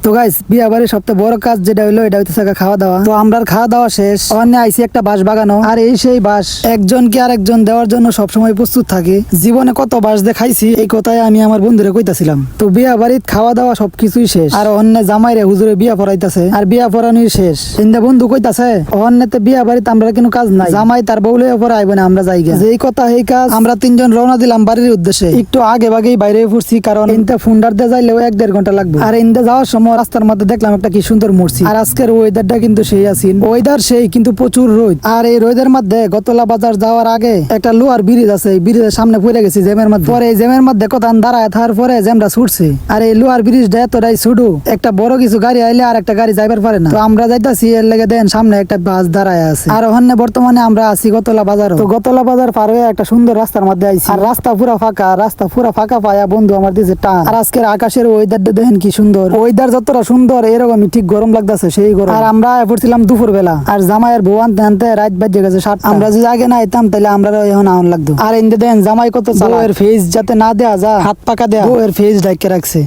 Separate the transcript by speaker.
Speaker 1: তো গাইস বিয়া বাড়ির সবচেয়ে বড় কাজ যেটা হইলো এটা হইতেছে খাওয়া দাওয়া। তো আমরা খাওয়া দাওয়া শেষ, অন্য আইসি একটা বাঁশ বাগানো। আর এই সেই বাঁশ একজনকে আরেকজন দেওয়ার জন্য সবসময় প্রস্তুত থাকে। জীবনে কত বাঁশ দিয়ে খাইছি এই কথাই আমি আমার বন্ধুরে কইতাছিলাম। তো বিয়া বাড়ির খাওয়া দাওয়া সবকিছুই শেষ, আর অন্য জামাইরে হুজুরে বিয়া পড়াইতেছে, আর বিয়া পড়ানোই শেষ। ইন্দা বন্ধু কইতাছে অন্যতে বিয়া বাড়িতে আমরা কোনো কাজ নাই, জামাই তার বউলে পরে আইবে না, আমরা যাই গে। যেই কথা এই কাজ। আমরা তিনজন রওনা দিলাম বাড়ির উদ্দেশ্যে। একটু আগে ভাগেই বাইরে পড়ছি, কারণ ইনতে ফুন্ডার দিয়ে যাইলেও 1-1.5 ঘন্টা লাগবে। আর ইন্দা যাওয়ার সময় রাস্তার মধ্যে দেখলাম একটা কি সুন্দর মসজিদ। আর আজকের ওয়েদারটা কিন্তু সেই আসিন, ওয়েদার সেই কিন্তু প্রচুর রোদ। আর এই রোদের মধ্যে গতলা বাজার যাওয়ার আগে একটা লোহার ব্রিজ আছে, এই ব্রিজের সামনে পড়ে গেছি জ্যামের মধ্যে। পরে এই জ্যামের মধ্যে কথা দাঁড়ায় থাকার পরে জ্যামটা ছুটছে। আর এই লোহার ব্রিজটা এতটাই ছোট, একটা বড় কিছু গাড়ি আইলে আর একটা গাড়ি যাইবার পারে না। তো আমরা যাইতাছি, এর লেগে দেন সামনে একটা বাস দাঁড়ায় আছে। আর ওখানে বর্তমানে আমরা আছি গতলা বাজার। তো গতলা বাজার পার হয়ে একটা সুন্দর রাস্তার মধ্যে আইছি, আর রাস্তা পুরা ফাঁকা পায়া বন্ধু আমার দিছে টান। আর আজকের আকাশের ওয়েদারটা দেখেন কি সুন্দর। ওয়েদার যতটা সুন্দর এরকমই ঠিক গরম লাগতেছে, সেই গরম। আর আমরা পড়ছিলাম দুপুর বেলা, আর জামাইয়ের বউ আনতে আনতে রাত বাজে গেছে 7টা। আমরা যদি আগে না আইতাম তাহলে আমরা এখন আউন লাগতো। আর ইন্দে দেন জামাই কত চালাক, বউয়ের ফেস যাতে না দেয়া যা হাত পাকা দেয়া বউয়ের ফেস ঢাইকে রাখছে।